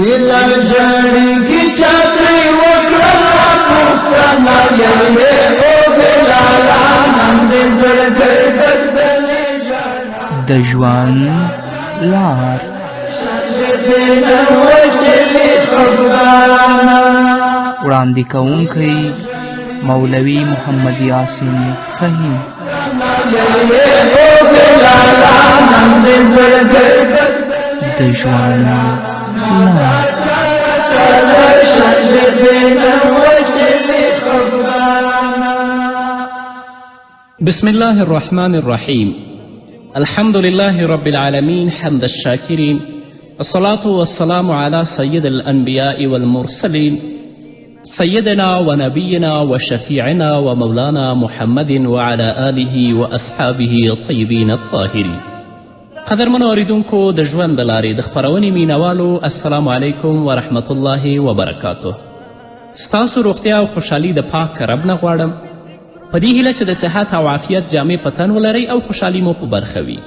بلال جړی کی چاتری وکړه پښتنه یې او بلال نن دې زړګر بدلې جانا د ژوند لار دې نن وچلې خفګانا وړاندې کوونکی مولوي محمد یاسین فهیم او بلال نن دې زړګر د ژوند لار بسم الله الرحمن الرحيم الحمد لله رب العالمين حمد الشاكرين الصلاة والسلام على سيد الأنبياء والمرسلين سيدنا ونبينا وشفيعنا ومولانا محمد وعلى آله وأصحابه الطيبين الطاهرين. قدرمنو اوریدونکو د ژوند د لارې د خپرونې مینوالو السلام علیکم ورحمت الله وبرکاتو. ستاسو روغتیا او خوشحالي د پاک رب نه غواړم، په دې هیله چې د صحت او عافیت جامې په تن ولرئ او خوشحالي مو په برخه وي.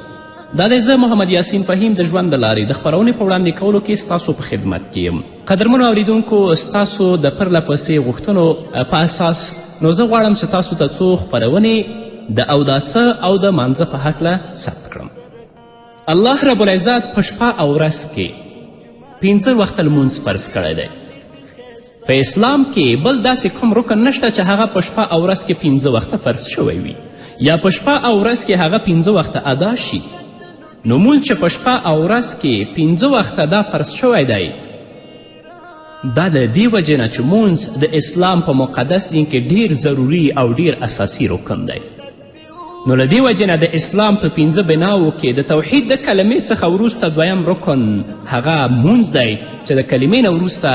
دا دی زه محمد یاسین فهیم د ژوند د لارې د خپرونې په وړاندې کولو کې ستاسو په خدمت کې یم. قدرمنو اوریدونکو، ستاسو د پرله پسې غوښتنو په اساس نو زه غواړم چې تاسو ته څو خپرونې د اوداسه او د مانځه په هکله ثبت کړم. الله رب العزت په شپه او ورځ کې 5 وخته لمونځ فرض کړی دی. په اسلام کې بل داسې کوم رکن نشته چې هغه په شپه او ورځ کې 5 وخته فرض شوی وي یا په شپه او ورځ کې هغه 5 وخته ادا شي. نو مونځ چې په شپه او ورځ کې 5 وخته دا فرض شوی دی، دا د دې وجې نه چې مونځ د اسلام په مقدس دین کې ډیر ضروري او ډیر اساسي رکن دی. نو له دې وجې نه د اسلام په 5 بناوو کې د توحید د کلمې څخه وروسته دویم رکن هغه مونځ دی چې د کلمې نه وروسته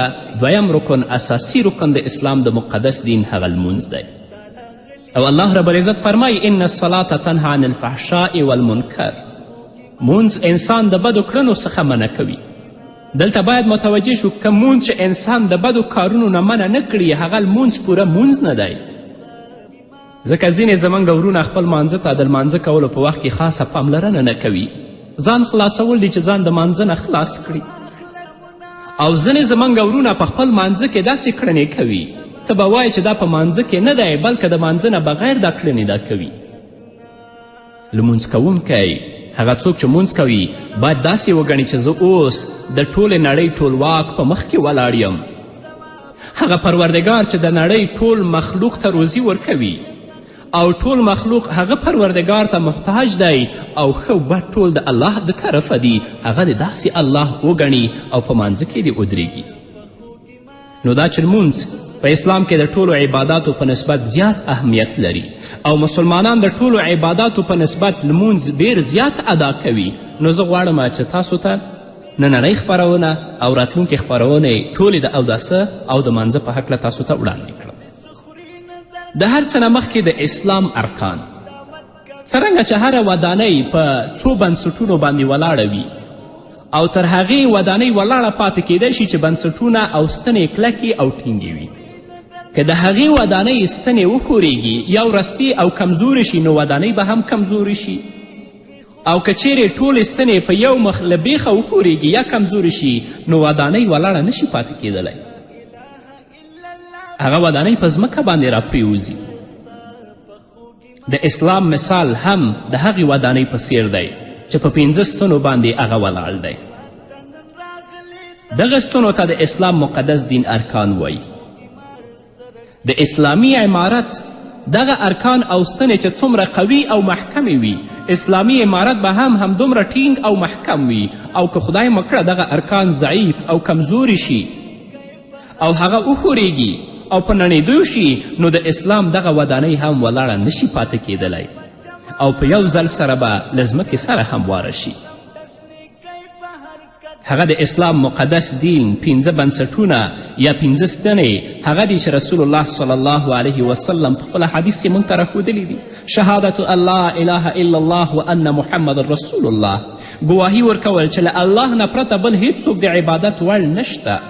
دویم رکن اساسي رکن د اسلام د مقدس دین هغه لمونځ دی. او الله رب العزت فرمایي ان الصلاة تنهى عن الفحشاء والمنکر. مونځ انسان د بدو کړنو څخه منع کوي. دلته باید متوجه شو که مونځ چې انسان د بدو کارونو نه منع نه کړي هغه لمونځ پوره مونځ نه دی. ځکه ځینې زموږ ورونه خپل مانځه ته د لمانځه کولو په وخت کې خاصه پاملرنه نه کوي. ځان خلاصول دي چې ځان د مانځه نه خلاص کړي. او ځینې زموږ ورونه په خپل مانځه کې داسې کړنې کوي ته به وایې چې دا په مانځه کې نه دی بلکې د مانځه نه بغیر دا کړنې دا کوي. لمونځ کوونکی هغه څوک چې مونځ کوي باید داسې وګڼي چې زه اوس د ټولې نړۍ ټولواک په مخ کې ولاړ یم. هغه پروردګار چې د نړۍ ټول مخلوق ته روزي ورکوي او ټول مخلوق هغه پروردګار ته محتاج دی او ښه بد ټول د الله د طرفه دي، هغه د داسې الله وګڼي او په مانځه کې دې ودرېږي. نو دا چې لمونځ په اسلام کې د ټولو عباداتو په نسبت زیات اهمیت لري او مسلمانان د ټولو عباداتو په نسبت لمونځ ډیر زیات ادا کوي. نو زه غواړم چې تاسو ته نننۍ خپرونه او راتلونکې خپرونې ټولې د اوداسه او د مانځه په هکله تاسو ته وړاندې کړم. د هر څه نه مخکې د اسلام ارکان. څرنګه چې هره ودانۍ په 2 بنسټونو باندې ولاړه وي او تر هغې ودانۍ ولاړه پاتې کیدی شي چې بنسټونه او ستنې کلکې او ټینګې وي. که د هغې ودانۍ ستنې وښورېږي یا ورستې او کمزورې شي نو ودانۍ به هم کمزورې شي. او که چیرې ټولې ستنې په یو مخ له بیخه وښورېږي یا کمزورې شي نو ودانۍ ولاړه نشي پاتې کیدلی. هغه ودانۍ په ځمکه باندې راپریوځي. د اسلام مثال هم د هغې ودانۍ په څیر دی چې په 5 ستنو باندې هغه ولاړ دی. دغه ستنو ته د اسلام مقدس دین ارکان وایي. د اسلامي عمارت دغه ارکان او ستنې چې څومره قوي او محکمې وي، اسلامي عمارت به هم همدومره ټینګ او محکم وي. او که خدای مکړه دغه ارکان ضعیف او کمزوري شي او هغه وښورېږي او په نړېدو شي نو د اسلام دغه ودانۍ هم ولاړه نشي پاتې کیدلی او په یو ځل سره به له ځمکې سره همواره شي. هغه د اسلام مقدس دین 5 بنسټونه یا 5 ستنې هغه دي چې رسول الله صلی الله علیه وسلم په خپل حدیث کې موږ ته راښودلي دي. شهادت الله اله الا الله وان محمد رسول الله. ګواهي ورکول چې له الله نه پرته بل هیڅوک د عبادت وړ نشته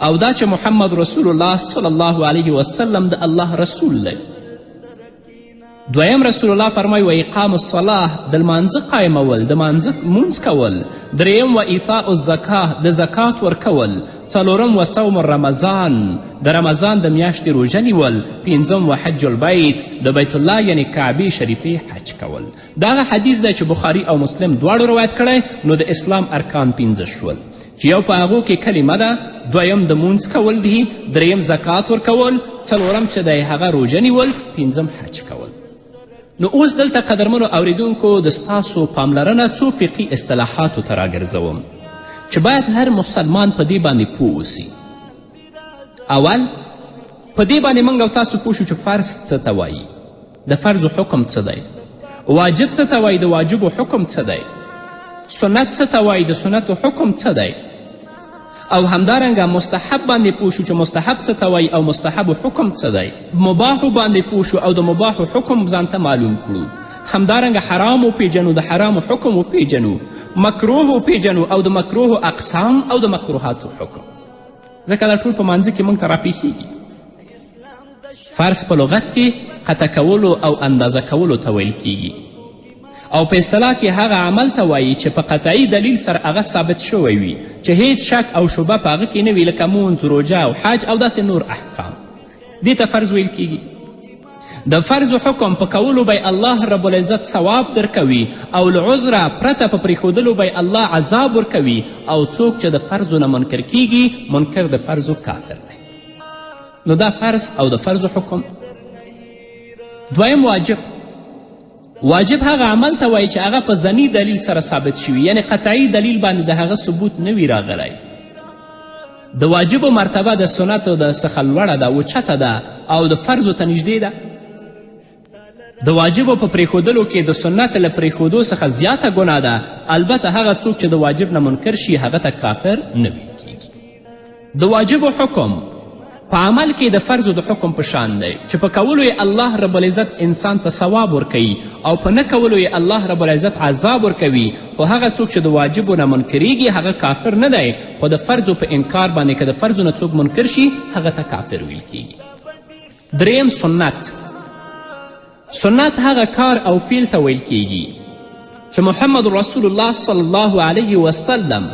او دا چې محمد رسول الله صلی الله علیه وسلم د الله رسول دی. دویم رسول الله فرمایي و اقام الصلاه د لمانځه قایمول د مانځه مونځ کول. دریم و ایطاء الزکاه د زکات ورکول. څلورم و صوم رمضان د رمضان د میاشتې روژه نیول. پنځم و حج البیت د بیت الله یعنی کعبې شریفې حج کول. دغه حدیث دی چې بخاري او مسلم دواړو روایت کړی. نو د اسلام ارکان 15 شول چې یو په هغو کې کلمه ده، دویم د مونځ کول دي، دریم زکات ورکول، څلورم چې دی هغه روژه نیول، پنځم حج کول. نو اوس دلته قدرمنو اوریدونکو د ستاسو پاملرنه څو فقهي اصطلاحاتو ته راګرځوم چې باید هر مسلمان په دې باندې پوه اوسي. اول په دې باندې موږ او تاسو پوه شو چې فرض څه ته وایي، د فرضو حکم څه دی، واجب څه ته وایي، د واجبو حکم څه دی، سنت څه ته وایي، د سنتو حکم څه دی، او همدارنګه مستحب باندې پوه شو چې مستحب څه ته وایي او مستحبو حکم څه دی. مباحو باندې پوه شو او د مباحو حکم ځان ته معلوم کړو. همدارنګه حرام وپیژنو، د حرامو حکم وپیژنو، مکروه وپیژنو او د مکروهو اقسام او د مکروهاتو حکم. ځکه دا ټول په مانځه کې موږ ته راپېښیږي. فرض په لغت کې قطع کولو او اندازه کولو ته ویل کیږي، او په اصطلاح کې هغه عمل ته وایي چې په قطعي دلیل سره هغه ثابت شوی وي چې هیڅ شک او شبه په هغه کې نه وي، لکه مونځ، روژه او حج او داسې نور احکام. دې ته فرض ویل کیږي. د فرض حکم په کولو به الله رب العزت ثواب درکوي، او له عذره پرته په پرېښودلو به الله عذاب ورکوي. او څوک چې د فرضو نه منکر کیږي، منکر د فرضو کافر دی. نو دا فرض او د فرضو حکم. دویم واجب. واجب هغه عمل ته وایي چې هغه په ظني دلیل سره ثابت شوي، یعنی قطعي دلیل باندې د هغه ثبوت نه وي راغلی. د واجبو مرتبه د سنتو د څخه لوړه ده، اوچته ده او د فرضو ته نږدې ده. د واجبو په پرېښودلو کې د سنت له پرېښودو څخه زیاته ګناه ده. البته هغه څوک چې د واجب نه منکر شي هغه ته کافر نه ویل کیږي. د واجبو حکم په عمل کې د فرضو د حکم په شان دی چې په کولو یې الله رب العزت انسان ته ثواب ورکوي، او په نه کولو یې الله رب العزت عذاب ورکوي. خو هغه څوک چې د واجبو نه منکریږي هغه کافر نه دی، خو د فرضو په انکار باندې که د فرضو نه څوک منکر شي هغه ته کافر ویل کیږي. دریم سنت. سنت هغه کار او فعل ته ویل کیږي چې محمد رسول الله صلی الله علیه وسلم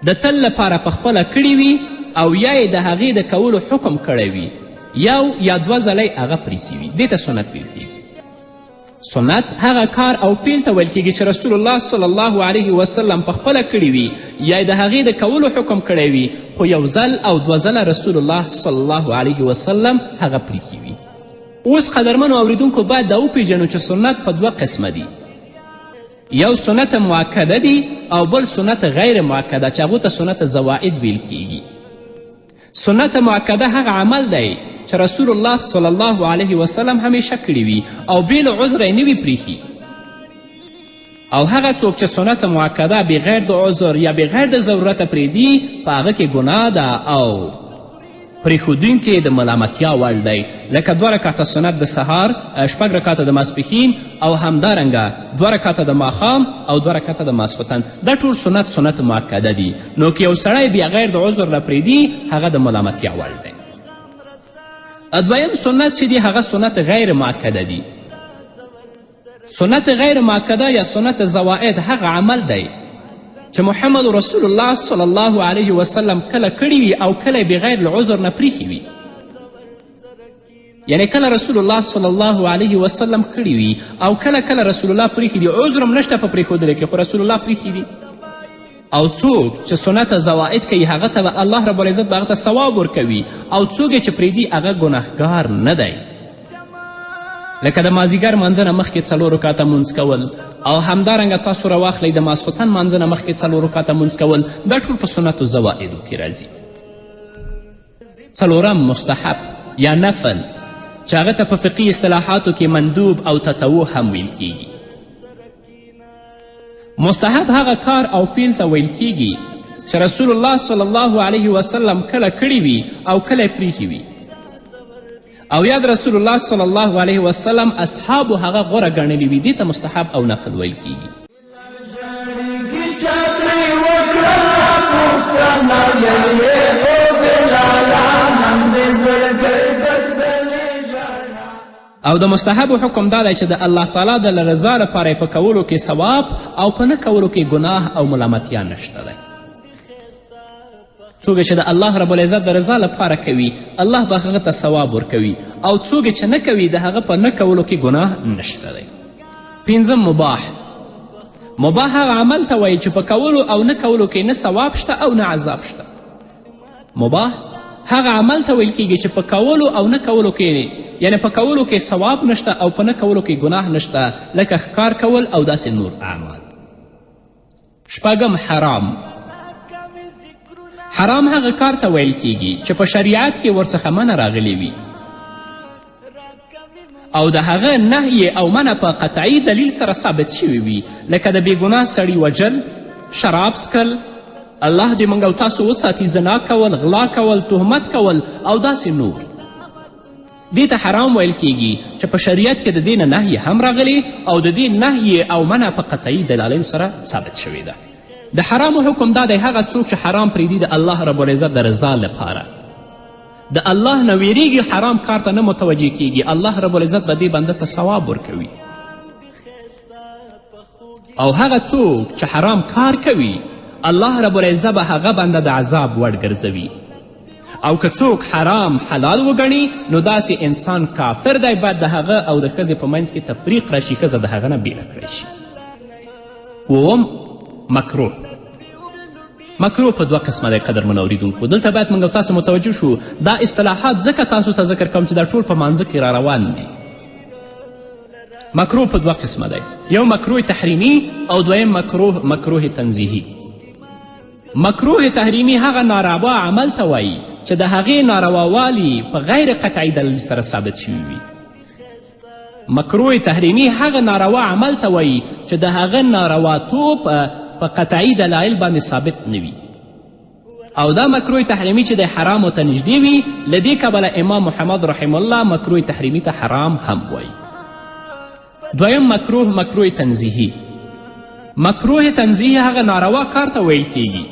د تل لپاره پخپله کړي وي، او یا یې د هغې د کولو حکم کړی وي، یو یا دوه ځلی هغه پریښي وي. دې ته سنت ویل کیږي. سنت هغه کار او فعل ته ویل کیږي چې رسول الله صلی الله علیه وسلم پخپله کړي وي، یا یې د هغې د کولو حکم کړی وي، خو یو ځل او دوه ځله رسول الله صلی الله علیه وسلم هغه پریښي وي. اوس قدرمنو اوریدونکو باید دا وپیژنو چې سنت په دوه قسمه دي. یو سنت مؤکده دي او بل سنت غیر مؤکده چې هغو ته سنت زوائد ویل کیږي. سنت مؤکده هغه عمل دی چې رسول الله صلی الله علیه وسلم همیشه کړي وي او بې له عذره یې نه وي پریښي. او هغه څوک چې سنت مؤکده بغیر د عذر یا بغیر د ضرورته پرېږدي په هغه کې ګناه ده او پرېښودونکي د ملامتیا وړ دی، لکه 2 رکعته سنت د سهار، 6 رکعته د ماسپښین، او همدارنګه 2 رکعته د ماښام او 2 رکعته د ماسخوتن. دا ټول سنت مؤکده دي. نو که یو سړی بیا غیر د عذر نه پرېږدي هغه د ملامتیا وړ دی. دویم سنت چې دی هغه سنت غیر مؤکده دي. سنت غیر مؤکده یا سنت زوائد هغه عمل دی چې محمد رسول الله صلی الله علیه وسلم کله کړي وي او کله بغیر العذر نه پریښي وي. یعنی کله رسول الله صلی الله علیه وسلم کړي وي او کله رسول الله پریښي دي، عذر هم نشته په پریښودلو کې، خو رسول الله پریښي دي. او څوک چې سنت زوائد کوي هغه ته الله رب العزت به هغه ته ثواب ورکوي، او څوک یې چې پرېږدي هغه ګناهګار نه دی. لکه د مازدیګر مانځه نه مخکې 4 رکعته مونځ کول، او همدارنګه تاسو راواخلئ د ماسخوتن مانځه نه مخکې 4 رکعته مونځ کول. دا ټول په سنتو زوائدو کې راځي. څلورم مستحب یا نفل چې هغه ته په فقهي اصطلاحاتو کې مندوب او تطوع هم ویل کیږي. مستحب هغه کار او فعل ته ویل کیږي چې رسول الله صلی الله علیه وسلم کله کړي وي او کله یې پریښي وي، او یاد رسول الله صلی الله علیه وسلم اصحابو هغه غوره ګڼلي وي. دې ته مستحب او نفل ویل کیږي. او د مستحبو حکم دا دی چې د الله تعالی د رضا لپاره یې په کولو کې ثواب او په نه کولو کې ګناه او ملامتیا نشته دی. څوک چې د الله رب العزت د رضا لپاره کوي الله به هغه ته ثواب ورکوي، او څوک چې نه کوي د هغه په نه کولو کې ګناه نشته دی. پنځم مباح هغه عمل ته وایي چې په کولو او نه کولو کې نه ثواب شته او نه عذاب شته. مباح هغه عمل ته ویل کیږي چې په کولو او نه کولو کې یعنی په کولو کې ثواب نشته او په نه کولو کې ګناه نشته، لکه ښکار کول او داسې نور اعمال. شپږم حرام هغه کار ته ویل کیږي چې په شریعت کې ورڅخه منع راغلی وي او د هغه نهی او منع په قطعي دلیل سره ثابت شوي وي، لکه د بېګناه سړي وجل، شراب څکل، الله دې موږ او تاسو وساتي، زنا کول، غلا کول، تهمت کول او داسې نور. دې ته حرام ویل کیږي چې په شریعت کې د دې نه نهی هم راغلی او د دې نهی او منع په قطعي دلایلو سره ثابت شوې ده. د حرامو حکم دا دی هغه څوک چې حرام پرېږدي د الله رب العزت د رضا لپاره، د الله نه ویریږي، حرام کار ته نه متوجه کیږي، الله رب العزت به دې بنده ته ثواب ورکوي. او هغه څوک چې حرام کار کوي الله رب العزت به هغه بنده د عذاب وړ ګرځوي. او که څوک حرام حلال وګڼي نو داسې انسان کافر دی، باید د هغه او د ښځې په منځ کې تفریق راشي، ښځه د هغه نه بیله کړی شي. اووم مکروه په دوه قسمه دی قدرمنو اوریدونکو. دلته باید موږ تاسو متوجه شو، دا اصطلاحات ځکه تاسو ته ذکر کوم چې دا ټول په مانځه کې را روان دي. مکروه په دوه قسمه دی، یو مکروه تحریمي او دویم مکروه تنزیهي. مکروه تحریمي هغه ناروا عمل ته وایي چې د هغې نارواوالي په غیر قطعي دلیل سره ثابت شوي وي. مکروه تحریمي هغه ناروا عمل ته وایي چې د هغه نارواتوب په قطعي دلایل باندې ثابت نه وي. او دا مکروه تحریمي چې د حرامو ته نږدې وي، له دې کبله امام محمد رحم الله مکروه تحریمي ته حرام هم وایي. دویم مکروه تنزیهي. مکروه تنزیهي هغه ناروا کار ته ویل کیږي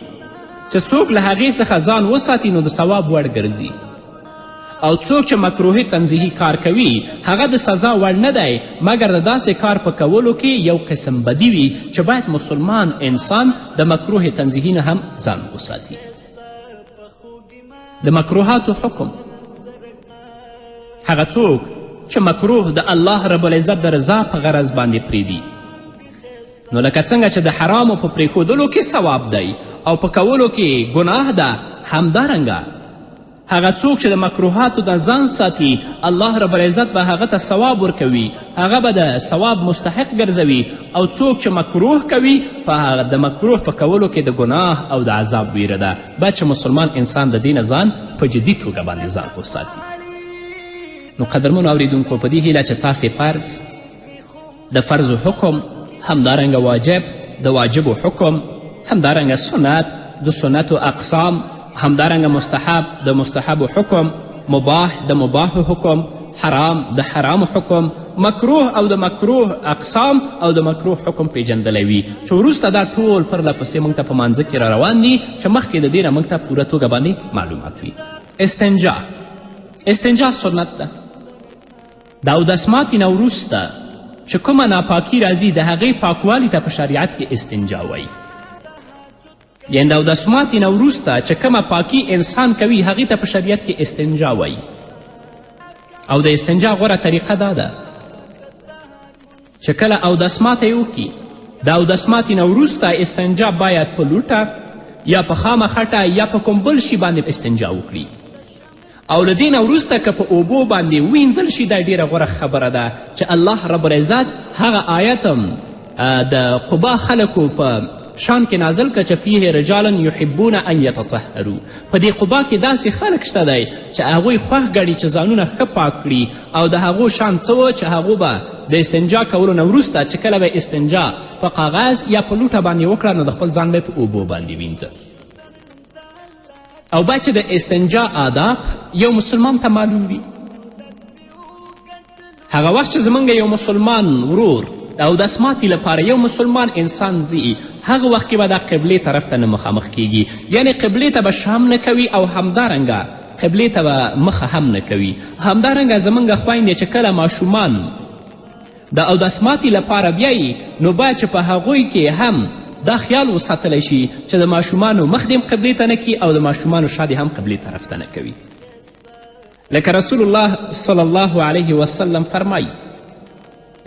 چې څوک له هغې څخه ځان وساتي نو د ثواب وړ ګرځي، او څوک چې مکروه تنزیهي کار کوي هغه د سزا وړ نه دی، مګر د داسې کار په کولو کې یو قسم بدي وي چې باید مسلمان انسان د مکروه تنزیهي نه هم ځان وساتي. د مکروهاتو حکم هغه څوک چې مکروه د الله رب العزت د رضا په غرض باندې پرېږدي، نو لکه څنګه چې د حرامو په پرېښودلو کې ثواب دی او په کولو کې ګناه ده، همدارنګه هغه څوک چې د مکروهاتو نه ځان ساتي الله رب العزت به هغه ته ثواب ورکوي، هغه به د ثواب مستحق ګرځوي. او څوک چې مکروه کوي د مکروه په کولو کې د ګناه او د عذاب ویره ده. باید چې مسلمان انسان د دې نه ځان په جدي توګه باندې ځان وساتي. نو قدرمنو اوریدونکو، په دې هیله چې تاسې فرض، د فرضو حکم، همدارنګه واجب، د واجبو حکم، همدارنګه سنت، د سنتو اقسام، همدارنګه مستحب، د مستحبو حکم، مباح، د مباحو حکم، حرام، د حرامو حکم، مکروه او د مکروه اقسام او د مکروه حکم پیژندلی وي، چې وروسته دا ټول پرله پسې موږ ته په مانځه کې را روان دي چې مخکې د دې نه موږ ته پوره توګه باندې معلومات وي. استنجا سنت ده. د اودسماتې نه وروسته چې کومه ناپاکي راځي د هغې پاکوالي ته په شریعت کې استنجا وایي. یعنې د اودسماتې نه وروسته چې کومه پاکي انسان کوي هغې ته په شریعت کې استنجا وایي. او د استنجا غوره طریقه دا ده چې کله اودسماته یې وکړي، د اودسماتې نه وروسته استنجا باید په لوټه یا په خامه خټه یا په کوم بل شي باندې استنجا وکړي. او له دې نه وروسته که په اوبو باندې وینځل شي دا ډیره غوره خبره ده چې الله رب العزت هغه آیت د قبا خلکو په شان کې نازل که چې فیه رجالا یحبون ان یتطهروا. په دې قبا کې داسې خلک شته دی چې هغوی خوښ ګڼي چې ځانونه ښه پاک کړي، او د هغو شان څه و چې هغو به د استنجا کولو نه وروسته چې کله به استنجا په کاغذ یا په لوټه باندې وکړه نو د خپل ځان به په اوبو باندې وینځه. او باید چې د استنجا آداب یو مسلمان ته معلوم وي. هغه وخت چې زموږ یو مسلمان ورور د اودسماتې لپاره یو مسلمان انسان ځي، هغه وخت کې به دا قبلې طرف ته نه مخامخ کیږي، یعنې قبلې ته به شام نه کوي، او همدارنګه قبلې ته به مخه هم نه کوي. همدارنګه زموږ خویندې چې کله ماشومان د اودس ماتې لپاره بیایي نو باید چې په هغوی کې هم دا خیال وساتلی شي چې د ماشومانو مخ دې هم قبلې ته نه کي او د ماشومانو شا دې هم قبلې طرف ته نه کوي. لکه رسول الله صلی الله علیه وسلم فرمایي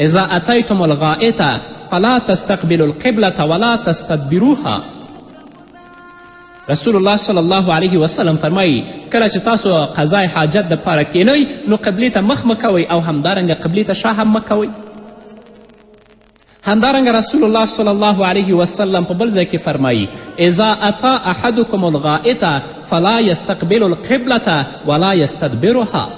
اذا اتیتم الغائط فلا تستقبلوا القبلة ولا تستدبروها. رسول الله صلی الله علیه وسلم فرمایي کله چې تاسو قضای حاجت دپاره کینئ نو قبلې ته مخ مه کوئ او همدارنګه قبلې ته شا هم مه کوئ. همدارنګه رسول الله صلی الله علیه وسلم په بل ځای کې فرمایي اذا اتا احدکم الغائط فلا یستقبل القبلة ولا یستدبرها.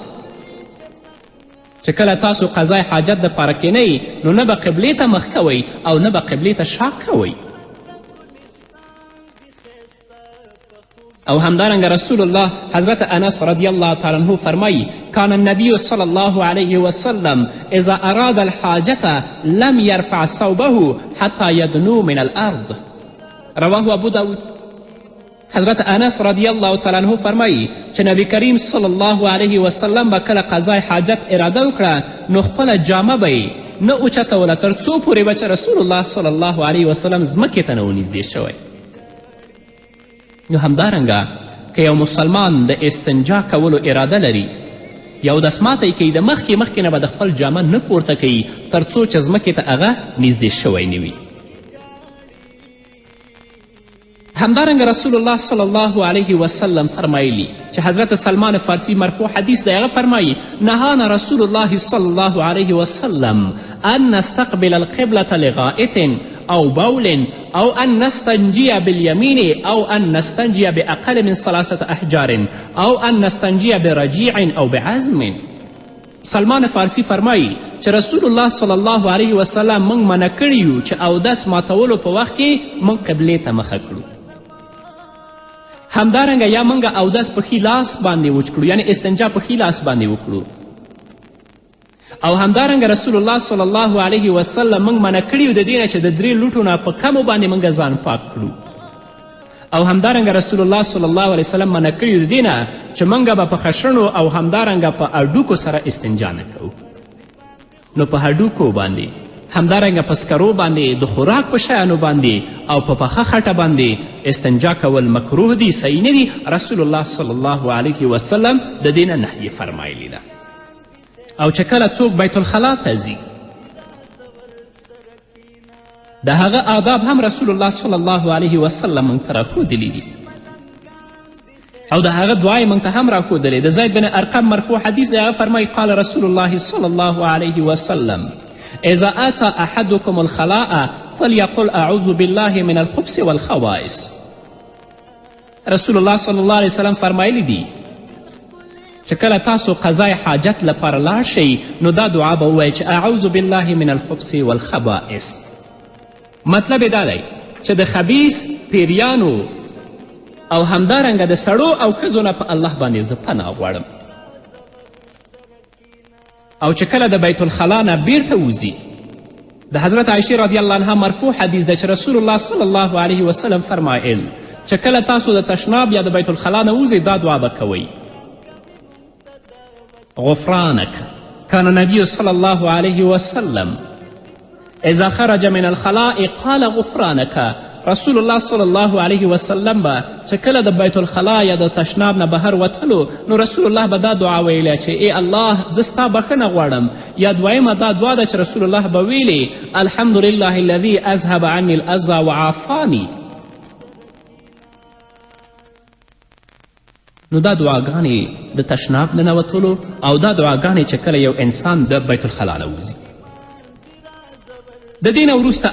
چې کله تاسو قضای حاجت دپاره کینئ نو نه به قبلې ته مخ کوئ او نه به قبلې ته شا کوئ. او همدارنګه رسول الله حضرت انس رضی الله تعالی عنه فرمایي کان النبی صلی الله علیه وسلم اذا اراد الحاجة لم یرفع ثوبه حتی یدنو من الارض. رواه ابو داود. حضرت انس رضی الله تعالی عنه فرمایي چې نبی کریم صلی الله علیه وسلم به کله قضای حاجت اراده وکړه نو خپله جامه به یې نه اوچتوله تر څو پورې به چې رسول الله صلی الله علیه وسلم ځمکې ته نه ونږدې شوی. نو همدارنګه که یو مسلمان د استنجا کولو اراده لري یا اودس ماتی کوي د مخکې نه به د خپل جامه نه پورته کوي تر څو چې ځمکې ته هغه نږدې شوی نه وي. همدارنګه رسول الله صلی الله علیه وسلم فرمایلی چې حضرت سلمان فارسی مرفوع حدیث دی هغه فرمایي نهانا رسول الله صلی الله علیه وسلم ان نستقبل القبلة لغائط او بول او ان نستنجی بالیمین او ان نستنجی باقل من 3 احجار او ان نستنجی برجیع او بعزم. سلمان فارسی فرمایي چې رسول الله صلی الله علیه وسلم موږ منع کړي یو چې اودس ماتولو په وخت کې موږ قبلې ته مخه کړو. همدارنګه یا موږ اودس په ښي لاس باندې وچ کړو یعنی استنجا په ښي لاس باندې وکړو. او همدارنګه رسول الله صلی الله علیه وسلم موږ منع کړي د دې نه چې د 3 لوټو نه په کمو باندې موږ ځان پاک کړو. او همدارنګه رسول الله صلی الله علیه وسلم منع کړي د دې نه چې موږ به په خشنو او همدارنګه په هډوکو سره استنجا نه کوو. نو په هډوکو باندې همدارنګه په سکرو باندې د خوراک په شیانو باندې او په پخه خټه باندې استنجا کول مکروه دي، صحیح نه دي. رسول الله صلی الله علیه وسلم د دې نه نهیې فرمایلی ده. او چې کله څوک بیت الخلا ته ځي د هغه آداب هم رسول الله صلی الله علیه وسلم موږ ته راښودلي دي او د هغه دعا یې موږ ته هم راښودلې. د زید بن ارقم مرفوع حدیث دی هغه فرمایي قال رسول الله صلی الله علیه وسلم اذا اتى احدكم الخلاء فليقل اعوذ بالله من الخبث والخبائث. رسول الله صلی الله علیه وسلم فرمایلی دی چې کله تاسو قضای حاجت لپاره لاړ شئ نو دا دعا به ووایئ چې اعوذ بالله من الخبث والخبائث. مطلب یې دا دی چې د خبیث پیریانو او همدارنګه د سړو او ښځو نه په الله باندې زه پناه غواړم. او چې کله د بیت الخلا نه بیرته وځي د حضرت عایشې رضی الله عنها مرفوع حدیث دی چې رسول الله صلی الله علیه وسلم فرمایل چې کله تاسو د تشناب یا د بیت الخلا نه وځئ دا دعا به کوئ غفرانك. كان النبي صلى الله عليه وسلم اذا خرج من الخلاء قال غفرانك. رسول الله صلی الله علیه وسلم به چې کله د بیت الخلا یا د تشناب نه بهر وتلو نو رسول الله به دا دعا ویله چې ای الله زه ستا بخښنه غواړم. یا دویمه دا دعا ده چې رسول الله به ویلې الحمد لله الذي اذهب عني الاذى وعافاني. نو دا دعاګانې د تشناب نه نوتلو او دا دعاګانې چې کله یو انسان د بیت الخلا نه وځي. د دې نه وروسته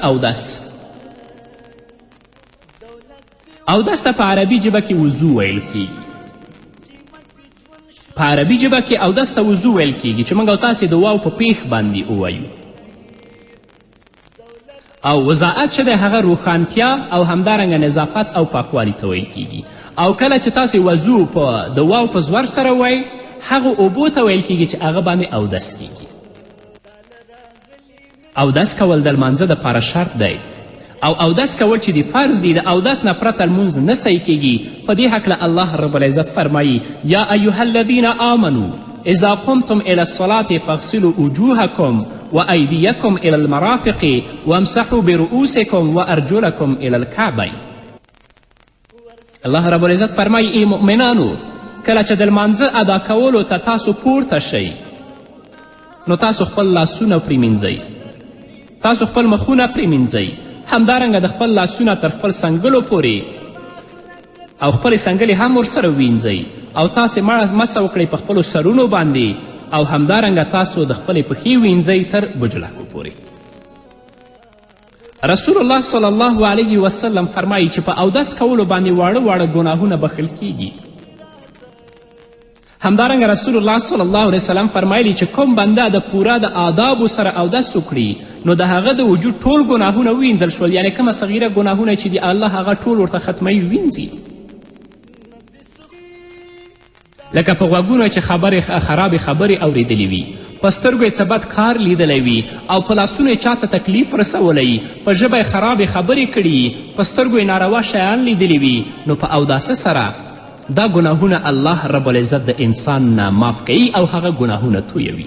اودس ته په عربي ژبه کې وضو ویل کیږي. په عربي ژبه کې اودس ته وضو ویل کیږي چې موږ او تاسې د واو په پیښ باندې ووایو. او وضاعت چې دی هغه روښانتیا او همدارنګه نظافت او پاکوالي ته ویل کیږي. او کله چې تاسې وضو په د واو په زور سره وایي هغه اوبو ته ویل کیږي چې هغه باندې اودس کیږي. اودس کول د لمانځه دپاره شرط دی او اودس کول چې د فرض دي د اودس نه پرته لمونځ نه صحیح کیږي. په دې هکله الله رب العزت فرمایي یا ایها الذین آمنوا اذا قمتم الى الصلاة فاغسلوا وجوهكم وأيديكم الى المرافق وامسحوا برؤوسكم وارجلكم الى الكعبين. الله رب العزت فرمایي ای مؤمنانو کله چې د لمانځه ادا کولو ته تاسو پورته شئ نو تاسو خپل لاسونه پرېمینځئ، تاسو خپل مخونه پرېمینځئ، همدارنګه د خپل لاسونه تر خپل سنګلو پورې او خپلې سنګلې هم ورسره وینځئ او تاسې مسه وکړئ په خپلو سرونو باندې او همدارنګه تاسو د خپلې پښې وینځئ تر بجلکو پورې. رسول الله صلی الله علیه وسلم فرمایي چې په اودس کولو باندې واړه واړه ګناهونه بخښل کیږي. همدارنګه رسول الله صلی الله علیه وسلم فرمایلی چې کوم بنده د پوره د آدابو سره اودس وکړي نو د هغه د وجود ټول ګناهونه ووینځل شول، یعنې کومه صغیره ګناهونه چې د الله هغه ټول ورته ختموي وینځي. لکه په غوږونو چې خرابې خبرې اوریدلې وي، په سترګو یې څه بد کار لیدلی وي او په لاسونو یې چاته تکلیف رسولی، په ژبه یې خرابې خبرې کړي، په سترګو یې ناروا شیان لیدلی وي، نو په اوداسه سره دا ګناهونه الله رب العزت د انسان نه معاف کوي او هغه ګناهونه تویوي.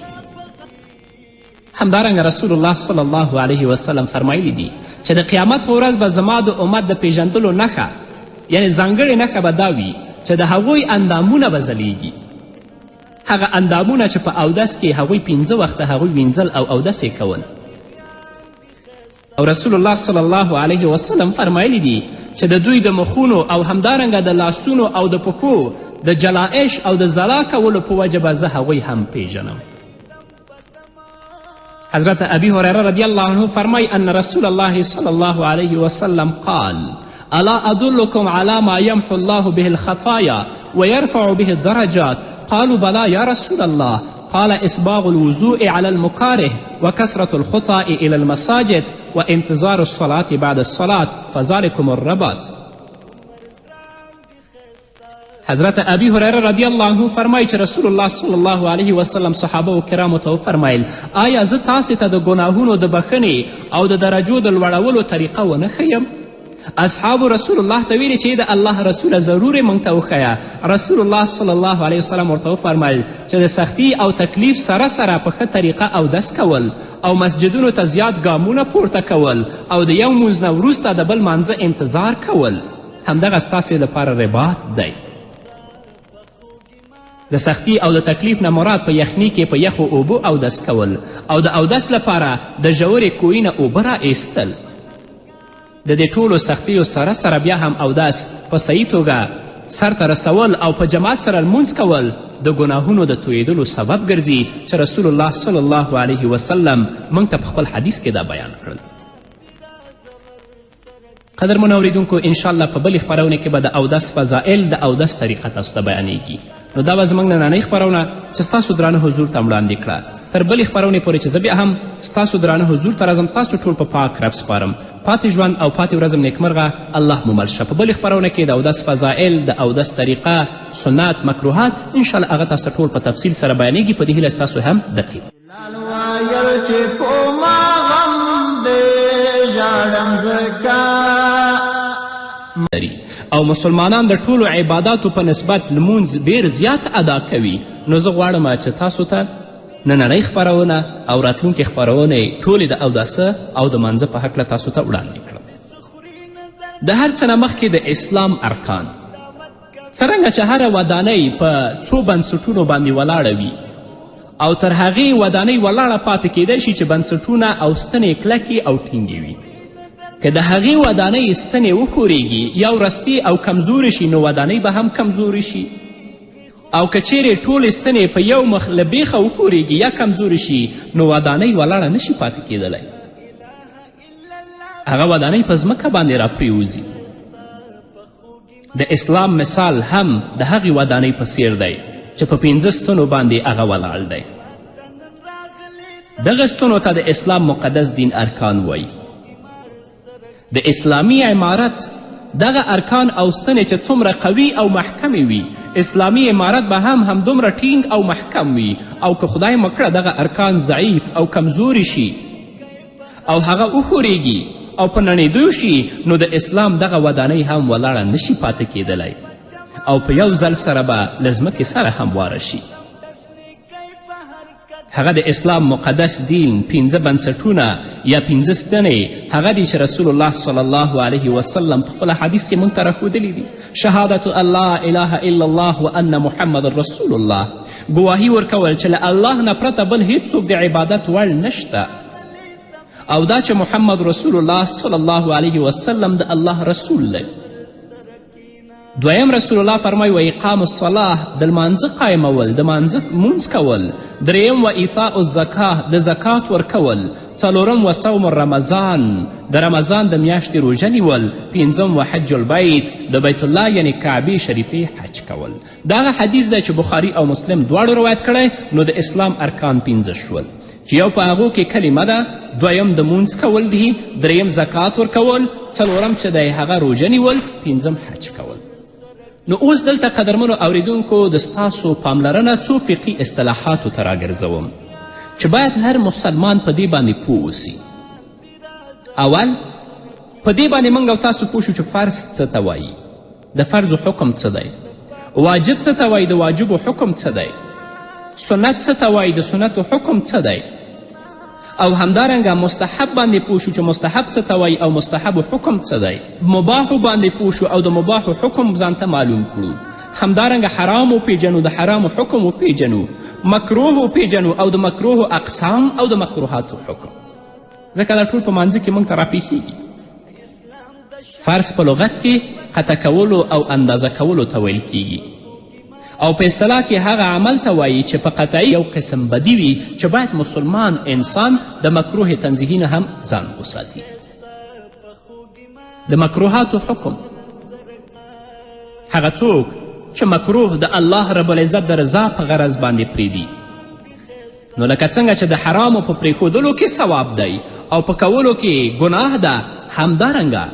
همدارنګه رسول الله صلی الله علیه وسلم فرمایلی دي چې د قیامت په ورځ به زما د امت د پیژندلو نښه یعنې ځانګړې نښه به دا وي چې د هغوی اندامونه به ځلیږي. هغه اندامونه چې په اودس کې هغوی 5 وخته هغوی وینځل او اودس یې کول. او رسول الله صلی الله علیه وسلم فرمایلی دي چې د دوی د مخونو او همدارنګه د لاسونو او د پښو د جلائش او د ځلا کولو په وجه به زه هغوی هم پیژنم. حضرت ابی هریره رضی الله عنه فرمای ان رسول الله صلی الله علیه وسلم قال الا ادلکم علی ما یمحو الله به الخطایا ویرفع به الدرجات قالوا بلا یا رسول الله قال إسباغ الوضوء على المكاره وكثرة الخطى إلى المساجد وانتظار الصلاة بعد الصلاة فذلكم الرباط. حضرت ابی هریره رضی الله عنه فرمایي چې رسول الله صلی الله علیه وسلم صحابه و کرامو ته وفرمیل آیا زه تاسې ته د ګناهونو د بخښنې او د درجو د لوړولو طریقه ونه ښیم؟ اصحابو رسول الله ته ویلي چې د الله رسوله ضرور موږ ته وښیه. رسول الله صلی الله علیه وسلم ورته وفرمیل چې د سختی او تکلیف سره سره په ښه طریقه اودس کول او مسجدونو ته زیات ګامونه پورته کول او د یو مونځ نه وروسته د بل مانځه انتظار کول همدغه ستاسې لپاره رباط دی. د سختی او د تکلیف نه مراد په یخني کې په یخو اوبو اودس کول او د اودس لپاره د ژورې کوهي نه اوبه را ایستل. د دې ټولو سختیو سره سره بیا هم اودس په صحیح توګه سرته رسول او په جماعت سره لمونځ کول د ګناهونو د تویدلو سبب ګرځي چې رسول الله صلی الله علیه وسلم موږ ته په خپل حدیث کې دا بیان کړل. قدرمنو اوریدونکو انشاءالله په بلې خپرونې کې به د اودس فضایل د اودس طریقه تاسو ته بیانیږي. نو دا به زموږ نننۍ خپرونه چې ستاسو درانه حضور ته وړاندې کړه. تر بلې خپرونې پورې چې زه بیا هم ستاسو درانه حضور ته راځم تاسو ټول په پاک رب سپارم. پاتې ژوند او پاتې ورځم نیکمرغه الله مو مل شه. په بلې خپرونه کې د اودس فضایل د اودس طریقه سنت مکروهات انشاءالله هغه تاسو ته ټول په تفصیل سره بیانیږي. په دې هیله چې تاسو هم دقیق وایل چې په ما غم دې ژاړم ځکه او مسلمانان د ټولو عباداتو په نسبت لمونځ ډېر زیات ادا کوي. نو زه غواړم چې تاسو ته نننۍ خپرونه او راتلونکې خپرونې ټولې د اوداسه او د منځه په هکله تاسو ته وړاندې کړم. د هر څه نه مخکې د اسلام ارکان څرنګه چې هره ودانۍ په څو بنسټونو باندې ولاړه وي او تر هغې ودانۍ ولاړه پاتې کیدی شي چې بنسټونه او ستنې کلکې او ټینګې وي. که د هغې ودانۍ ستنې وښورېږي یا ورستې او کمزورې شي نو ودانۍ به هم کمزورې شي او که چیرې ټولې ستنې په یو مخ له بیخه وښورېږي یا کمزورې شي نو ودانۍ ولاړه نشي پاتې کیدلی. هغه ودانۍ په ځمکه باندې راپرېوځي. د اسلام مثال هم د هغې ودانۍ په څیر دی چې په 5 ستنو باندې هغه ولاړ دی. دغه ستنو ته د اسلام مقدس دین ارکان وایي. د اسلامي عمارت دغه ارکان او ستنې چې څومره قوي او محکمې وي اسلامي عمارت به هم همدومره ټینګ او محکم وي. او که خدای مکړه دغه ارکان ضعیف او کمزوري شي او هغه وښورېږي او په نړېدو شي نو د اسلام دغه ودانۍ هم ولاړه نشي پاتې کیدلی او په یو ځل سره به له ځمکې سره همواره شي. هغه د اسلام مقدس دین 5 بنسټونه یا 5 ستنې هغه دي چې رسول الله صلی الله علیه وسلم په خپل حدیث کې موږ ته راښودلي دي. شهادت الله اله الا الله و ان محمد رسول الله، ګواهي ورکول چې له الله نه پرته بل هیڅوک د عبادت وړ نشته، او دا چې محمد رسول الله صلی الله علیه وسلم د الله رسول دی. دویم رسول الله فرمایي و اقام الصلاح، د لمانځه قایمول، د مانځه مونځ کول. دریم و ایطاء الزکاه، د زکات ورکول. څلورم و صوم رمضان، د رمضان د میاشتې روژه نیول. پنځم و حج البیت، د بیت الله یعنی کعبې شریفې حج کول. دغه حدیث دی چې بخاري او مسلم دواړو روایت کړی. نو د اسلام ارکان 5 شول چې یو په هغو کې کلمه ده، دویم د مونځ کول دي، دریم زکات ورکول، څلورم چې دی هغه روژه نیول، پنځم حج کول. نو اوس دلته قدرمنو اوریدونکو د ستاسو پاملرنه څو فقهي اصطلاحاتو ته راګرځوم چې باید هر مسلمان په دې باندې پوه اوسي. اول په دې باندې موږ او تاسو پوه شو چې فرض څه ته وایي، د فرضو حکم څه دی، واجب څه ته وایي، د واجبو حکم څه دی، سنت څه ته وایي، د سنتو حکم څه دی، او همدارنګه مستحب باندې پوه شو چې مستحب څه ته وایي او مستحب حکم څه دی. مباحو باندې پوه شو او د مباحو حکم ځان ته معلوم کړو. همدارنګه حرام وپیژنو، د حرامو حکم وپیژنو. مکروه وپیژنو او د مکروه اقسام او د مکروهاتو حکم. ځکه دا ټول په مانځه کې موږ ته راپېښیږي. فرض په لغت کې قطع کولو او اندازه کولو ته ویل کیږي، او په اصطلاح کې هغه عمل ته وایي چې په قطعي یو قسم بدي وي چې باید مسلمان انسان د مکروه تنزیهي نه هم ځان وساتي. د مکروهاتو حکم، هغه څوک چې مکروه د الله رب العزت د رضا په غرض باندې پرېږدي، نو لکه څنګه چې د حرامو په پرېښودلو کې ثواب دی او په کولو کې ګناه ده، همدارنګه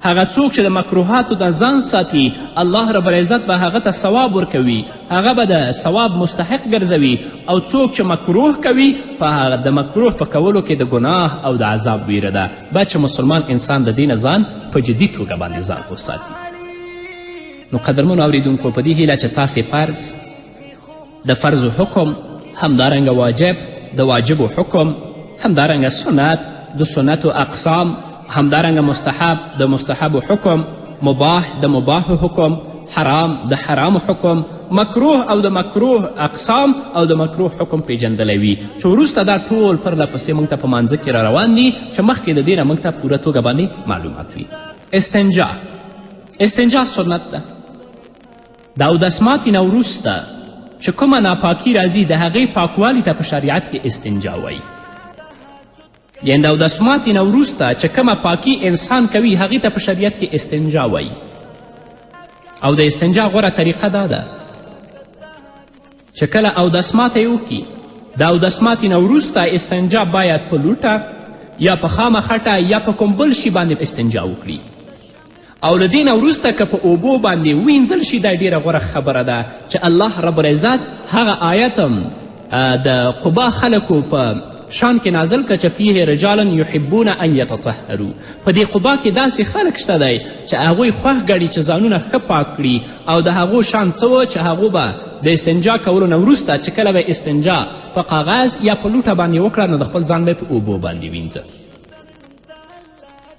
هغه څوک چې د مکروهاتو د ځان ساتي الله رب العزت به هغه ته ثواب ورکوي، هغه به د ثواب مستحق ګرځوي. او څوک چې مکروه کوي په د مکروه په کولو کې د ګناه او د عذاب ویره ده. باید چې مسلمان انسان د دې نه ځان په جدي توګه باندې ځان وساتي. نو قدرمنو اوریدونکو په دې هیله چې تاسې فرض، د فرضو حکم، همدارنګه واجب، د واجبو حکم، همدارنګه سنت، د سنتو اقسام، همدارنګه مستحب، د مستحبو حکم، مباح، د مباحو حکم، حرام، د حرامو حکم، مکروه او د مکروه اقسام او د مکروه حکم پیژندلی وي، چې وروسته دا ټول پرله پسې موږ ته په مانځه کې را روان دي چې مخکې د دې نه موږ ته پوره توګه باندې معلومات وي. استنجا، استنجا سنت ده. د اودسماتې نه وروسته چې کومه ناپاکي راځي د هغې پاکوالي ته په شریعت کې استنجا وایي. یعنې د اودسماتې نه وروسته چې کومه پاکي انسان کوي هغې ته په شریعت کې استنجا وایي. او د استنجا غوره طریقه دا ده چې کله اودسماته یې وکړي، د اودسماتې نه وروسته استنجا باید په لوټه یا په خامه خټه یا په کوم بل شي باندې استنجا وکړي. او له دې نه وروسته که په اوبو باندې وینځل شي دا ډیره غوره خبره ده چې الله رب العزت هغه آیت د قبا خلکو په شان کې نازل که چې فیه رجالا یحبون ان یتطهروا. په دې قبا کې داسې خلک شته دی چې هغوی خوښ ګڼي چې ځانونه ښه پاک کړي، او د هغو شان څه و چې هغو به د استنجا کولو نه وروسته چې کله به استنجا په کاغذ یا په لوټه باندې وکړه نو د خپل ځان به په اوبو باندې وینځه.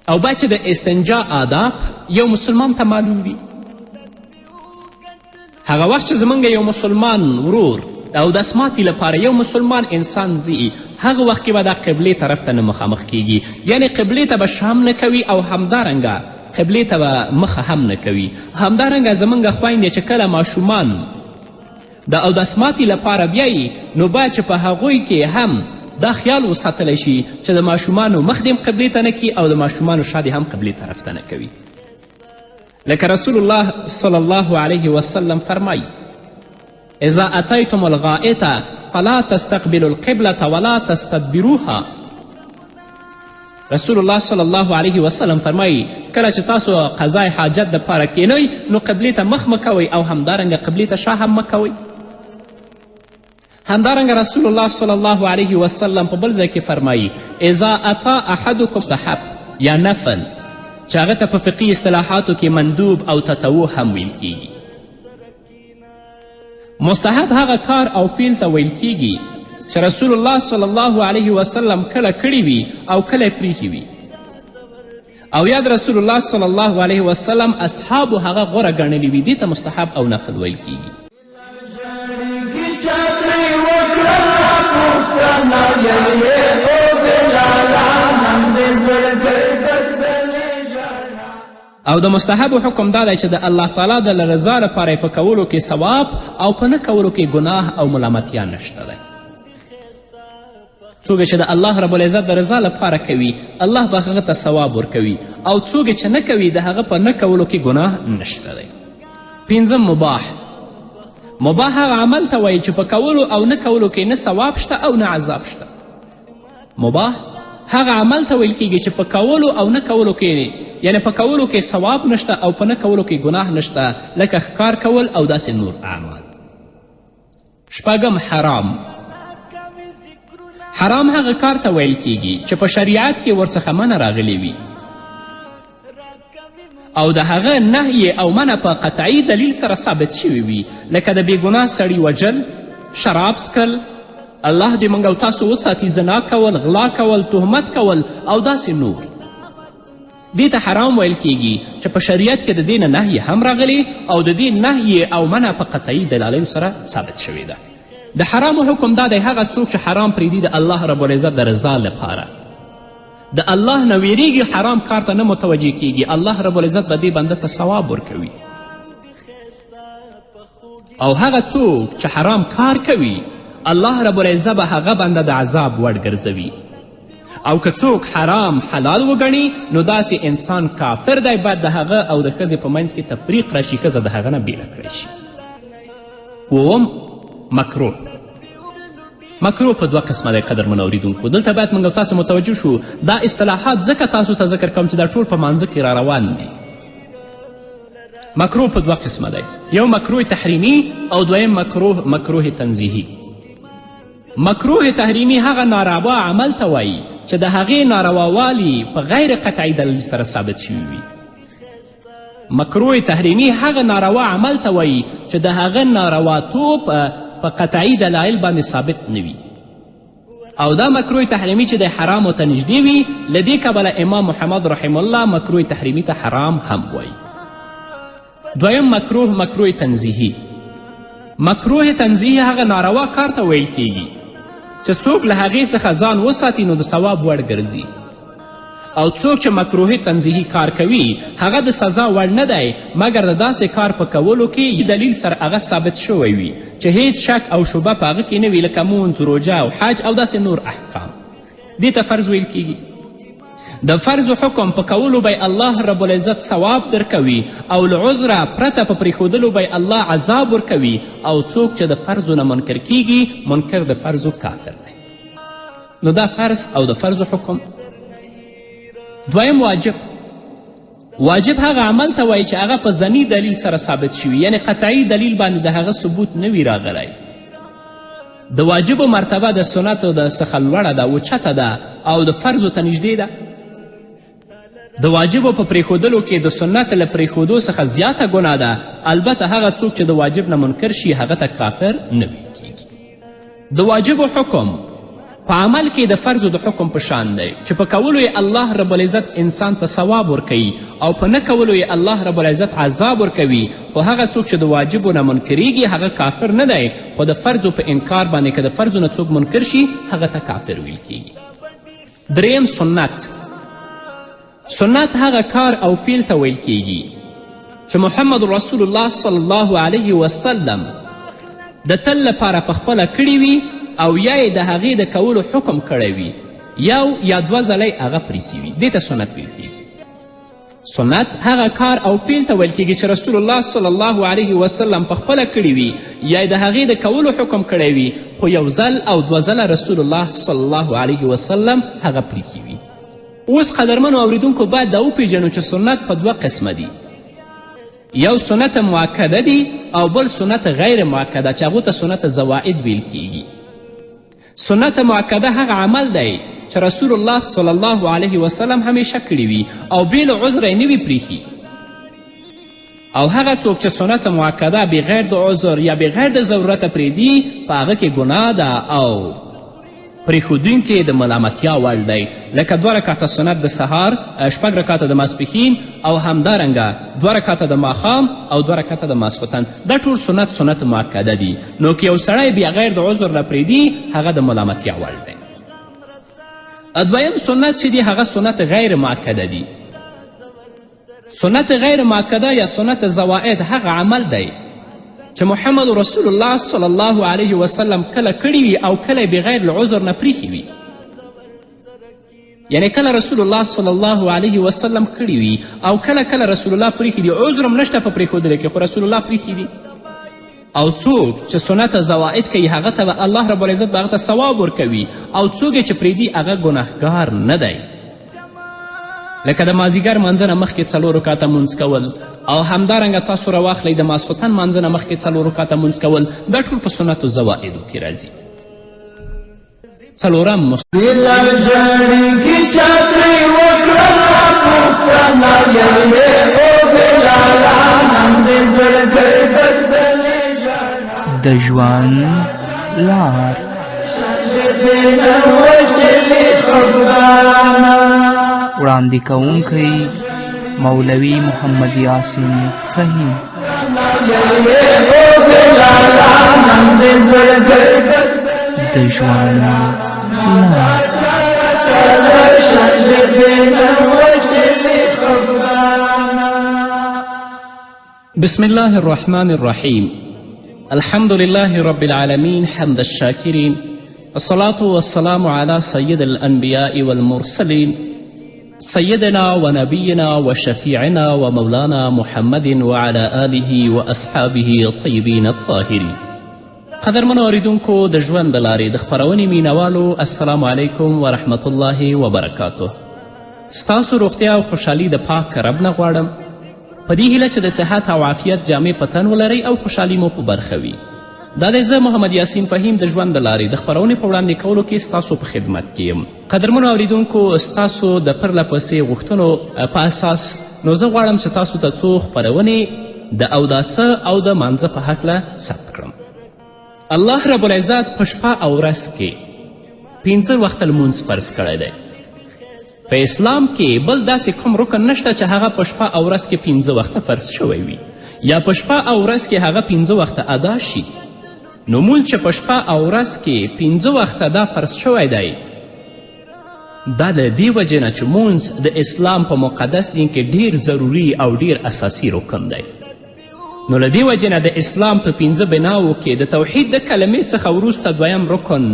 او باید چې د استنجا آداب یو مسلمان ته معلوم وي. هغه وخت چې زموږ یو مسلمان ورور او د اسماتي لپاره یو مسلمان انسان ځي، هغه وخت کې به دا قبلې طرف ته نه مخامخ کیږي، یعنی قبلې ته به شام نه کوي او همدارنګه قبلې ته به مخه هم نه کوي. همدارنګه زموږ خویندې چې کله ماشومان د اودسماتي لپاره بیایي نو باید چې په هغوی کې هم دا خیال وساتلی شي چې د ماشومانو مخ دې هم قبلې ته نه کي او د ماشومانو شا دې هم قبلې طرف ته نه کوي. لکه رسول الله صلی الله علیه وسلم فرمایي اذا اتیتم الغائطه فلا تستقبلوا القبلة ولا تستدبروها. رسول الله صلی الله علیه وسلم فرمایي کله چې تاسو قضای حاجت دپاره کینئ نو قبلې ته مخ مه کوئ او همدارنګه قبلې ته شا هم مه کوئ. همدارنګه رسول الله صلی الله علیه وسلم په بل ځای کې فرمایي اذا اتا احدکم مستحب یا نفل چې هغه ته په فقهي اصطلاحاتو کې مندوب او تطوع هم ویل کیږي. مستحب هغه کار او فعل ته ویل کیږي چې رسول الله صلی الله علیه وسلم کله کړي وي او کله پریښي وي، او یا د رسول الله صلی الله علیه وسلم اصحابو هغه غوره ګڼلي وي. دې ته مستحب او نفل ویل کیږي. او د مستحبو حکم دا دی چې د الله تعالی د رضا لپاره یې په کولو کې ثواب او په نه کولو کې ګناه او ملامتیا نشته دی. څوک چې د الله رب العزت د رضا لپاره کوي الله به هغه ته ثواب ورکوي، او څوک چې نه کوي د هغه په نه کولو کې ګناه نشته دی. پنځم مباح هغه عمل ته وایي چې په کولو او نه کولو کې نه ثواب شته او نه عذاب شته. مباح هغه عمل ته ویل کیږي چې په کولو او نه کولو کې یعنی په کولو کې ثواب نشته او په نه کولو کې ګناه نشته، لکه ښکار کول او داسې نور اعمال. شپږم حرام هغه کار ته ویل کیږي چې په شریعت کې ورڅخه منع راغلی وي او د هغه نهی او منع په قطعي دلیل سره ثابت شوي وي، لکه د بېګناه سړي وجل، شراب څکل، الله دې موږ او تاسو وساتي، زنا کول، غلا کول، تهمت کول او داسې نور. دې ته حرام ویل کیږي چې په شریعت کې د دې نه نهی هم راغلی او د دې نهی او منع په قطعي دلایلو سره ثابت شوې ده. د حرامو حکم دا دی هغه څوک چې حرام پرېږدي د الله رب العزت د رضا لپاره، د الله نه ویریږي، حرام کار ته نه متوجه کیږي، الله رب العزت به دې بنده ته ثواب ورکوي. او هغه څوک چې حرام کار کوي الله رب العزت به هغه بنده د عذاب وړ ګرځوي. او که څوک حرام حلال وګڼي نو داسې انسان کافر دی، باید د هغه او د ښځې په منځ کې تفریق راشي، ښځه د هغه نه بیله کړی شي. اووم مکروه په دوه قسمه دی قدرمنو اوریدونکو. دلته باید موږ تاسو متوجه شو، دا اصطلاحات ځکه تاسو ته ذکر کوم چې دا ټول په مانځه کې را روان دي. مکروه په دوه قسمه دی، یو مکروه تحریمي او دویم مکروه تنزیهي. مکروه تحریمي هغه ناروا عمل ته وایي چې د هغې نارواوالي په غیر قطعي دلیل سره ثابت شوي وي. مکروه تحریمي هغه ناروا عمل ته وایي چې د هغه نارواتوب په قطعي دلایل باندې ثابت نه وي، او دا مکروه تحریمي چې د حرامو ته نږدې وي، له دې کبله امام محمد رحم الله مکروه تحریمي ته حرام هم وایي. دویم مکروه تنزیهي. مکروه تنزیهي هغه ناروا کار ته ویل کیږي چې څوک له هغې څخه ځان وساتي نو د ثواب وړ ګرځي، او څوک چې مکروه تنزیهي کار کوي هغه د سزا وړ نه دی مګر د داسې کار په کولو کې دلیل سره هغه ثابت شوی وي چې هیڅ شک او شبه په هغه کې نه وي، لکه مونځ، روژه او حج او داسې نور احکام. دې ته فرض ویل کیږي. د فرض حکم په کولو به الله رب العزت ثواب درکوي، او له عذره پرته په پرېښودلو به الله عذاب ورکوي، او څوک چې د فرضو نه منکر کیږي منکر د فرضو کافر دی. نو دا فرض او د فرضو حکم. دویم واجب هغه عمل ته وایي چې هغه په ظني دلیل سره ثابت شوي، یعنی قطعي دلیل باندې د هغه ثبوت نه وي راغلی. د واجبو مرتبه د سنتو څخه لوړه ده، اوچته ده او د فرضو ته نږدې ده. د واجبو په پرېښودلو کې د سنت له پرېښودو څخه زیاته ګناه ده، البته هغه څوک چې د واجب نه منکر شي هغه ته کافر نه ویل کیږي. د واجبو حکم په عمل کې د فرضو د حکم په شان دی چې په کولو یې الله رب العزت انسان ته ثواب ورکوي، او په نه کولو یې الله رب العزت عذاب ورکوي. خو هغه څوک چې د واجبو نه منکریږي هغه کافر نه دی، خو د فرضو په انکار باندې که د فرضو نه څوک منکر شي هغه ته کافر ویل کیږي. دریم سنت هغه کار او فعل ته ویل کیږي چې محمد رسول الله صلی الله علیه وسلم د تل لپاره پخپله کړي وي، او یا یې د هغې د کولو حکم کړی وي، یو یا دوه ځلی هغه پریښي وي. دې ته سنت ویل کیږي. سنت هغه کار او فعل ته ویل کیږي چې رسول الله صلی الله علیه وسلم پخپله کړي وي، یا یې د هغې د کولو حکم کړی وي، خو یو ځل او دوه ځله رسول الله صلی الله علیه وسلم هغه پریښي وي. اوس قدرمنو اوریدونکو باید دا وپیژنو چې سنت په دوه قسمه دي. یو سنت مؤکده دي او بل سنت غیر مؤکده چې هغو ته سنت زوائد ویل کیږي. سنت مؤکده هغه عمل دی چې رسول الله صلی الله علیه وسلم همیشه کړي وي او بې له عذره یې نه وي پریښي. او هغه څوک چې سنت معکده بغیر د عذر یا بغیر د ضرورته پرېږدي په هغه کې ګناه ده او پرېښودونکي د ملامتیا وړ دی، لکه 2 رکعته سنت د سهار، 6 رکعته د ماسپښین او همدارنګه 2 رکعته د ماښام او 2 رکعته د ماسخوتن. دا ټول سنت معکده دي. نو که یو سړی بغیر د عذر نه پرېږدي هغه د ملامتیا وړ دی. دویم سنت چې دی هغه سنت غیر معکده دی. سنت غیر معکده یا سنت زوائد هغه عمل دی چې محمد رسول الله صلی الله علیه وسلم کله کړي وي او کله بغیر له عذر نه پریښي وي. یعنی کله رسول الله صلی الله علیه وسلم کړي وي او کله رسول الله پریښي دي، عذر هم نشته په پریښودلو کې، خو رسول الله پریښي دي. او څوک چې سنت زوائد کوي هغه ته به الله رب العزت به هغه ته ثواب ورکوي، او څوک یې چې پرېږدي هغه ګناهګار نه دی. لکه د مازدیګر منځه نه مخکې 4 رکعته مونځ کول، او همدارنګه تاسو راواخلئ د ماسخوتن منځه نه مخکې 4 رکعته مونځ کول. دا ټول په سنتو زوائدو کې راځي. څلورم بلال ژړي کې چا ترې وکړله پوښتنه یې او بلاله نن دې زړه ګرځېدلې ژړا د ژوند لار دې نن وچلې خفګانه. وړاندې کوونکی مولوي محمد یاسین فهیم. د ژوند لار. بسم الله الرحمن الرحیم. الحمد لله رب العالمین حمد الشاکرین، الصلاة والسلام على سید الانبیاء والمرسلین سیدنا و نبینا و شفیعنا و مولانا محمد وعلى آله و اصحابه طیبین الطاهرین. قدرمنو اوریدونکو د ژوند د لارې د خپرونې مینوالو، السلام علیکم و رحمت الله وبرکاته. ستاسو روغتیا او خوشحالي د پاک رب نه غواړم، په دې هیله چې د صحت او عافیت جامې په تن ولرئ او خوشحالي مو په برخه وي. دا دی زه محمد یاسین فهیم د ژوند د لارې د خپرونې په وړاندې کولو کې ستاسو په خدمت کې یم. قدرمنو اوریدونکو، ستاسو د پرله پسې غوښتنو په اساس نو زه غواړم چې تاسو ته څو خپرونې د اوداسه او د مانځه په هکله ثبت کړم. الله رب العزت په شپه او ورځ کې 5 وخته لمونځ فرض کړی دی. په اسلام کې بل داسې کوم رکن نشته چې هغه په شپه او ورځ کې 5 وخته فرض شوی وي یا په شپه او ورځ کې هغه 5 وخته ادا شي. نو مونځ چې په شپه او ورځ کې 5 وخته دا فرض شوی دی، دا د دې وجې نه چې مونځ د اسلام په مقدس دین کې ډیر ضروري او ډیر اساسي رکن دی. نو له دې وجې نه د اسلام په 5 بناوو کې د توحید د کلمې څخه وروسته 2یم رکن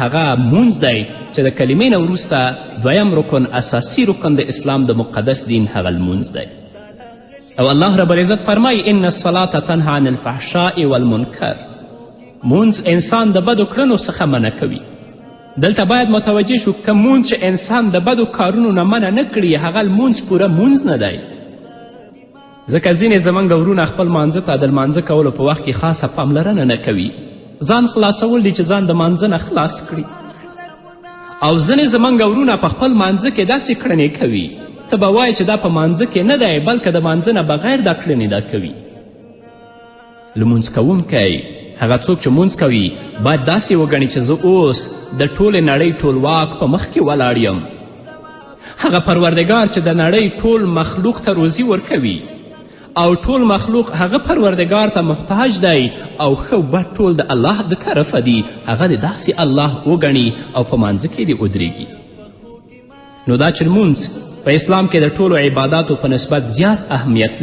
هغه مونځ دی، چې د کلمې نه وروسته 2یم رکن اساسي رکن د اسلام د مقدس دین هغه لمونځ دی. او الله رب العزت فرمایي ان الصلاة تنهى عن الفحشاء والمنکر. مونځ انسان د بدو کړنو څخه منع کوي. دلته باید متوجه شو که مونځ چې انسان د بدو کارونو نه منع نه کړي هغه لمونځ پوره مونځ نه دی. ځکه ځینې زموږ ورونه خپل مانځه ته د لمانځه کولو په وخت کې خاصه پاملرنه نه کوي. ځان خلاصول دي چې ځان د مانځه نه خلاص کړي. او ځینې زموږ ورونه په خپل مانځه کې داسې کړنې کوي ته به وایې چې دا په مانځه کې نه دی بلکې د مانځه نه بغیر دا کړنې دا کوي. لمونځ کوونکی هغه څوک چې مونځ کوي باید داسې وګڼي چې زه اوس د ټولې نړۍ ټولواک په مخ کې ولاړ یم. هغه پروردګار چې د نړۍ ټول مخلوق ته روزي ورکوي او ټول مخلوق هغه پروردګار ته محتاج دی او ښه بد ټول د الله د طرفه دي، هغه د داسې الله وګڼي او په مانځه کې دې ودرېږي. نو دا چې لمونځ په اسلام کې د ټولو عباداتو په نسبت زیات اهمیت